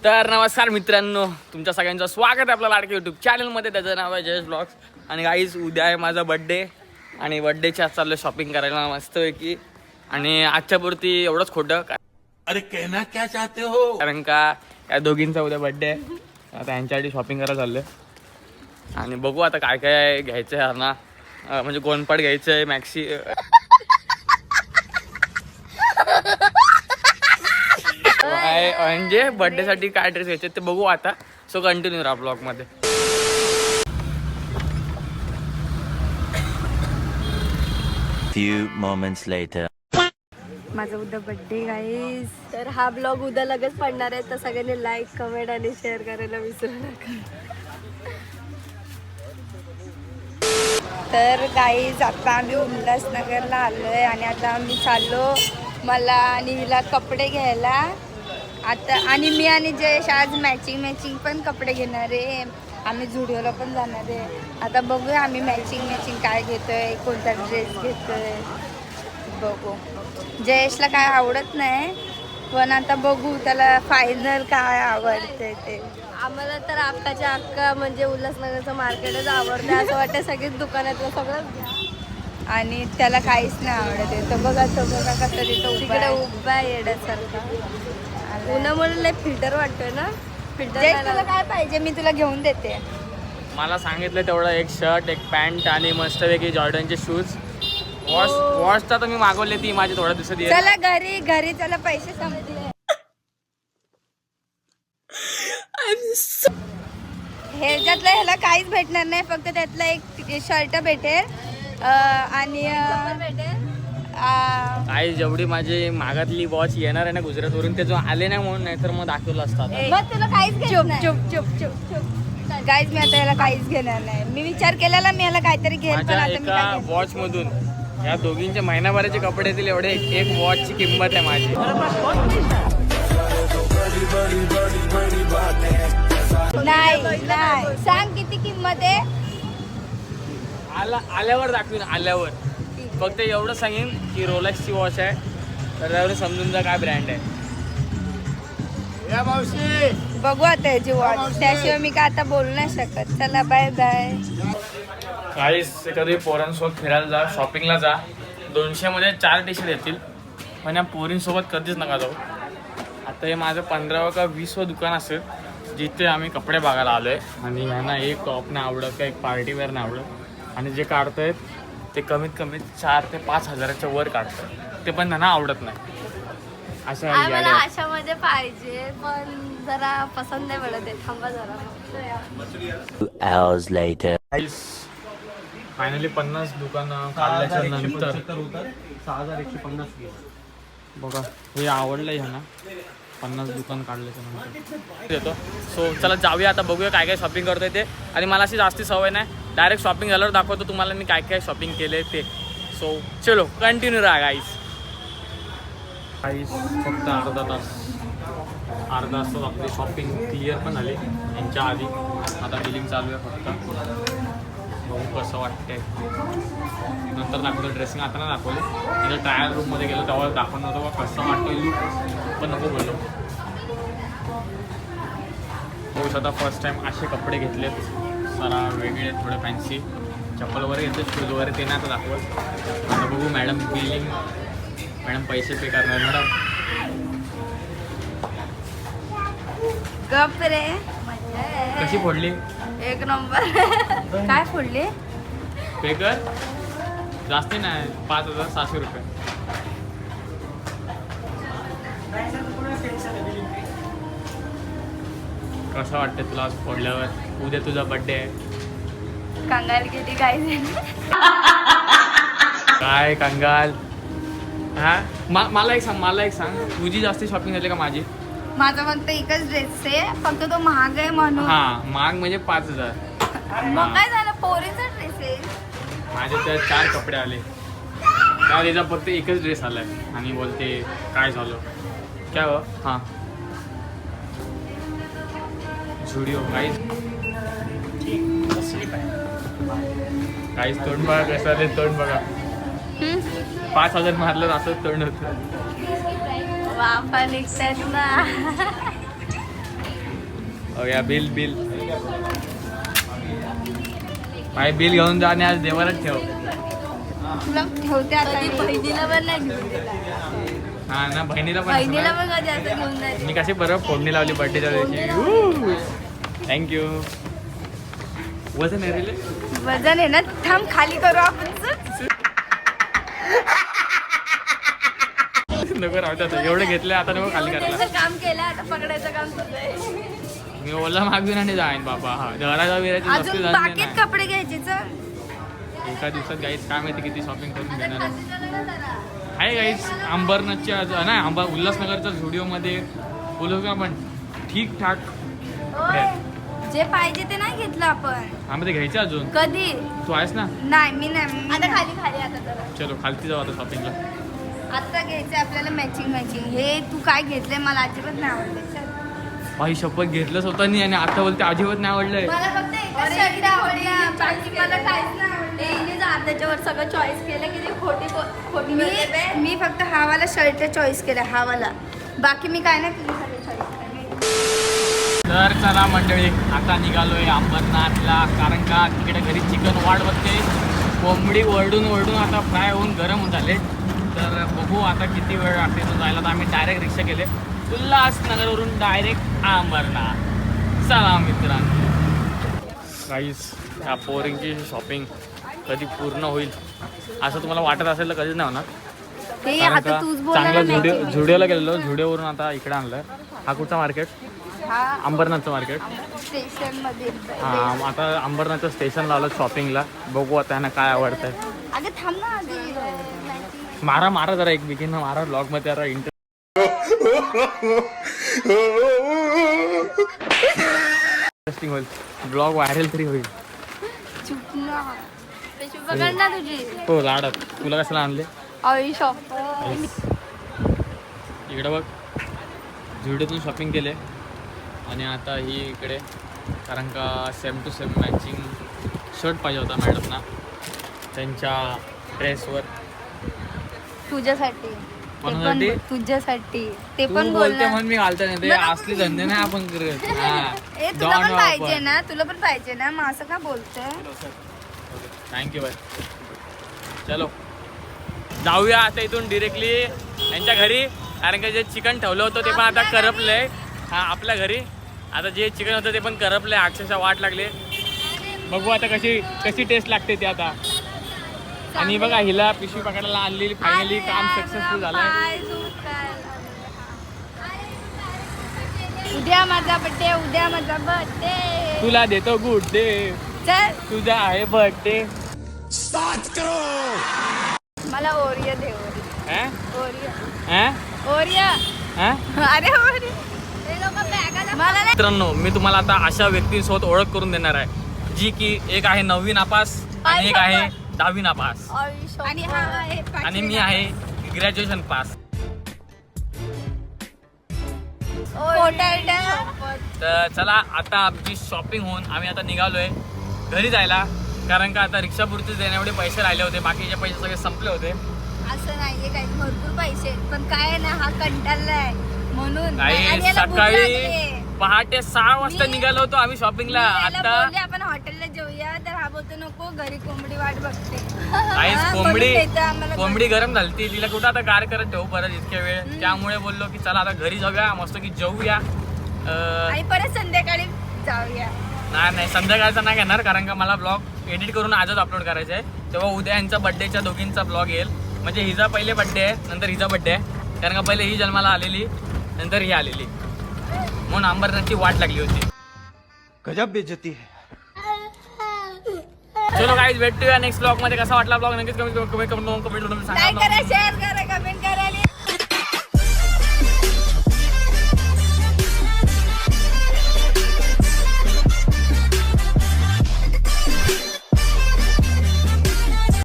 तर नमस्कार मित्रांनो, तुमच्या सगळ्यांचं स्वागत आहे आपल्या लाडके यूट्यूब चॅनलमध्ये. त्याचं नाव आहे जयेश ब्लॉग्स. आणि गाईज उद्या आहे माझा बड्डे आणि बड्डेच्या आज चाललो शॉपिंग करायला मस्तपैकी. आणि आजच्यापुरती एवढंच खोटं, अरे कहना क्या चाहते हो? कारण का या दोघींचा उद्या बड्डे आहे. आता यांच्यासाठी शॉपिंग करायला चाललो आणि बघू आता काय काय घ्यायचं आहे ना. म्हणजे गोनपाट घ्यायचं आहे, मॅक्सी म्हणजे बर्थडेसाठी काय ड्रेस घ्यायचे ते बघू आता. सो कंटिन्यू राहा ब्लॉगमध्ये. Few moments later. माझा उद्या बर्थडे गाईज. तर हा ब्लॉग उद्या लगेच पडणार आहे, तर सगळ्यांनी लाईक कमेंट आणि शेअर करायला विसरू नका. तर गाईज आता आम्ही उल्हासनगरला आलोय आणि आता आम्ही चाललो मला आणि हिला कपडे घ्यायला. आता आणि मी आणि जयेश आज मॅचिंग पण कपडे घेणार आहे. आम्ही झुडिओला पण जाणार आहे. आता बघूया आम्ही मॅचिंग काय घेतोय, कोणता ड्रेस घेतोय बघू. जयेशला काय आवडत नाही, पण आता बघू त्याला फायनल काय आवडतंय ते. आम्हाला तर अक्काच्या अक्का म्हणजे उल्हासनगरचं मार्केटच आवडतं. असं वाटतं सगळीच दुकानातलं सगळं, आणि त्याला काहीच नाही आवडत आहे. तो बघा कसं तिकडे उभा आहे येण्यासारखा. उन्हामुळे फिल्टर वाटतोय ना. फिल्टर तुला काय पाहिजे मी तुला घेऊन देते. मला सांगितलं तेवढं एक शर्ट, एक पॅन्ट आणि मस्तपैकी जॉर्डनचे शूज. वॉशचा तर मी मागवले, ती माझी थोड्या दिवसात येईल. चला घरी चला, पैसे संपले. ह्याच्यातलं ह्याला काहीच भेटणार नाही, फक्त त्यातला एक शर्ट भेटेल आणि काही जेवढी माझी मागातली वॉच येणार आहे ना गुजरातवरून, ते जो आले नाही म्हणून, नाहीतर मग दाखवलं असतात. मग तुला काहीच चुप गाईज, मी आता याला काहीच घेणार नाही. मी विचार केलेला मी याला काहीतरी घेईल, पण माझ्या आता मी एका वॉच मधून या दोघींच्या महिनाभराचे कपडे येतील एवढे एक वॉचची किंमत आहे माझी. नाही सांग किती किंमत आहे. आल्यावर दाखवीन, आल्यावर. फक्त एवढं सांगेन की रोलेक्सची वॉच आहे, तर त्यावर समजून जा काय ब्रँड आहे. बघू आता याची वॉच, त्याशिवाय मी काय आता बोलू नाही शकत. चला बाय बाय. काहीच कधी पोरांसोबत फिरायला जा, शॉपिंगला जा. 200 मध्ये 4 टी शर्ट येतील, पण या पोरींसोबत कधीच नका जाऊ. आता हे माझं 15वं का 20वं दुकान असेल जिथे आम्ही कपडे बघायला आलो आहे. आणि ह्यांना एक टॉप नाही आवडत का एक पार्टीवेअर नाही आवडत, आणि जे काढत आहेत ते कमीत कमी 4 ते 5 हजाराच्या वर काढतात, ते पण त्यांना आवडत नाही. मला अशामध्ये पाहिजे, पण जरा पसंत नाही पडत आहे. थांबा जरा. 2 hours later. फायनली 50 दुकानं काढल्याच्या नंतर 6150 बघा हे आवडलं ह्यांना. 50 दुकान काढल्याच्या नंतर येतो. सो चला जाऊया आता, बघूया काय काय शॉपिंग करतोय ते. आणि मला अशी जास्ती सवय नाही, डायरेक्ट शॉपिंग झाल्यावर दाखवतो तुम्हाला मी काय काय शॉपिंग केले ते. सो चलो कंटिन्यू राहा गाईस. फक्त अर्धा तास आपली शॉपिंग क्लिअर पण झाली यांच्या आधी. आता बिलिंग चालू आहे. फक्त बघू कसं वाटतंय, नंतर दाखवलं. ड्रेसिंग आता नाही दाखवलं, म्हणजे ट्रायल रूममध्ये गेलो तेव्हा दाखवलं नव्हतं बा कसं वाटतं लूक, पण नको बोललो. बघू आता फर्स्ट टाईम असे कपडे घेतलेत, जरा वेगळे थोडे फॅन्सी. चप्पल वगैरे घेतले, शूज वगैरे ते नाही आता दाखवत. आता बघू मॅडम बिलिंग, मॅडम पैसे पे करणार. मॅडम गप रे, कशी फोडली? एक नंबर. काय फोडले? पे कर, जास्ती नाही, 5600 रुपये. कसं वाटतं तुला आज फोडल्यावर? उद्या तुझा बर्थडे आहे. कंगाल किती काय काय कंगाल? हा मला एक सांग तुझी जास्ती शॉपिंग झाली का माझी? माझा फक्त एकच ड्रेस आहे, फक्त तो महाग आहे म्हणून. हा महाग म्हणजे 5000. मग काय झालं, पोरीचा ड्रेस आहे. माझे त्या 4 कपडे आले, त्या त्याचा फक्त एकच ड्रेस आलाय आणि बोलते काय झालं क्या हो. हां झुडिओ काहीच तोंड बघा कसं आले, तोंड बघा. 5000 मारलं असं तोंड होतं. वाफा निघतात ना. या बिल बिल भाई बिल घेऊन जा आणि आज देवालाच ठेव. तुला ठेवते आता. बहिणीला पण नाही घेऊन दिला. हा ना बहिणीला बहिणीला पण पण कधी असं घेऊन जायचं. मी कशी बरोबर फोडणी लावली बर्थडेच्या दिवशी. थँक्यू. वजन आहे रे? वजन आहे ना, थांब खाली करू आपण. नको राहतात एवढे घेतले आता नको खाली करायला. त्याचं काम केलं आता पकडायचं काम सुरू आहे. मी ओला मागून आणि जाईन बाबा. हा घराच्या विराची वस्तू अजून झाली बाकीत नाही. कपडे घ्यायचे चल. एका दिवसात गाईस काय माहिती किती शॉपिंग करून घेणार आहे गाईस. अंबरनाथच्या नाही उल्हासनगरच्या झुडिओमध्ये बोलू का आपण ठीकठाक कपडे आहेत. जे पाहिजे ते नाही घेतलं आपण. आम्ही ते घ्यायचे अजून. कधी? तू आहेस ना? नाही मी नाही. आता खाली खाली आता जरा. चलो खालती जाऊ आता शॉपिंगला. आता घ्यायचंय आपल्याला मॅचिंग. हे तू काय घेतलंय मला अजिबात नाही आवडलं. चल. काही शपथ घेतलंच होतं नाही आणि आता बोलते अजिबात नाही आवडलंय. मला फक्त एकच शर्ट आवडला. बाकी मला काहीच नाही आवडलं. हिने जर अर्ध्याच्यावर सगळं चॉईस केलं की ती खोटी मिळते बे. मी फक्त हा वाला शर्ट चॉईस केला. हा वाला. बाकी मी काय नाही तुझ्यासाठी चॉईस केलं. तर चला मंडळी आता निघालोय अंबरनाथला. कारण का तिकडे घरी चिकन वाढ बघते. कोंबडी ओरडून ओरडून आता फ्राय होऊन गरम होऊन झाले. तर बघू आता किती वेळ लागते तो जायला. तर आम्ही डायरेक्ट रिक्षा केले उल्हासनगरवरून डायरेक्ट अंबरनाथ. चला मित्रांनो. काहीच ह्या पोरिंगची शॉपिंग कधी पूर्ण होईल असं तुम्हाला वाटत असेल तर कधीच नाही होणार. ते कारण आता का तूच बोला चांगला झुडिओला गेलेलो. झुडिओवरून आता इकडे आणलं. हा कुठचा मार्केट? हा अंबरनाथचं मार्केट. स्टेशन मध्ये. हा आता अंबरनाथचं स्टेशन लावलं शॉपिंगला. बघू आता त्यांना काय आवडतंय. अगं थांब ना आधी. मारा मारा जरा एक बिगिन मारा ब्लॉग मध्ये जरा इंटरेस्टिंग होईल. ब्लॉग व्हायरल तरी होईल. चुप ना. पिशवी पकड ना तुझी. हो लाडत तुला कशाला आणले? आई शॉप. इकडे बघ झुडिओतून शॉपिंग केले आणि आता ही इकडे. कारण का same to same matching shirt पाहिजे होता मॅडमना त्यांच्या ड्रेसवर. तुझ्यासाठी. कोणासाठी? तुझ्यासाठी. ते तू पण बोलते बोल. म्हणून मी घालतो नाही. ते असले धंदे नाही आपण करत. ए तुला पण पाहिजे ना. तुला पण पाहिजे ना. मग असं का बोलतोय? Thank you bye. चलो जाऊया आता इथून डिरेक्टली यांच्या घरी. कारण का जे चिकन ठेवलं होतं ते पण आता करपलंय. हा आपल्या घरी आता जे चिकन होतं ते पण करपलंय. अक्षरशः वाट लागले. बघू आता कशी कशी टेस्ट लागते ते आता. आणि बघा हिला पिशवी पकडायला आणलेली. फायनली काम सक्सेसफुल झालंय. उद्या माझा बर्थडे. उद्या माझा बर्थडे. तुला देतो गुड डे. चल तुझा आहे बर्थडे. मला ओरियो दे. ओरियो. ओरियो. अरे ओरियो. हे लोक बॅगाला मला नाही. मित्रांनो मी तुम्हाला आता अशा व्यक्तींसोबत ओळख करून देणार आहे जी की एक आहे 9वी नापास आणि एक आहे 10वी नापास आणि हा आहे आणि मी आहे ग्रॅज्युएशन पास. तर चला आता आमची शॉपिंग होऊन आम्ही आता निघालोय घरी जायला. कारण का आता रिक्षा पुरते देण्याएवढे पैसे राहिले होते. बाकीचे पैसे सगळे संपले होते. असं नाहीये काही. भरपूर पैसे पण काय ना हा कंटाळलाय म्हणून. काही आणि याला भूक सकाळी लागलीये. पहाटे 6 वाजता निघालो होतो आम्ही शॉपिंगला. याला आता बोलले आपण हॉटेलला जेऊया तर हा बोलतो नको घरी कोंबडी वाट बघते. काहीच म्हणून कोंबडी देतं आम्हाला कोंबडी गरम झाली. तिला कुठं आता गार करत ठेवू परत इतक्या वेळ. त्यामुळे बोललो की चला आता घरी जाऊया मस्त की जेऊया. आणि परत संध्याकाळी जाऊया. नाही संध्याकाळचा नाही घेणार. कारण का मला ब्लॉग एडिट करून आजच अपलोड करायचा आहे. तेव्हा उद्या यांचा बड्डेच्या दोघींचा ब्लॉग येईल. म्हणजे हिचा पहिले बड्डे आहे नंतर हिचा बड्डे आहे. कारण का पहिले ही जन्माला आलेली नंतर ही आलेली म्हणून अंबरनाथची वाट लागली होती. गजब बेइज्जती है. चलो गाईज भेटूया नेक्स्ट ब्लॉग मध्ये. कसा वाटला ब्लॉग नक्कीच कमेंट लाईक करा शेअर करा.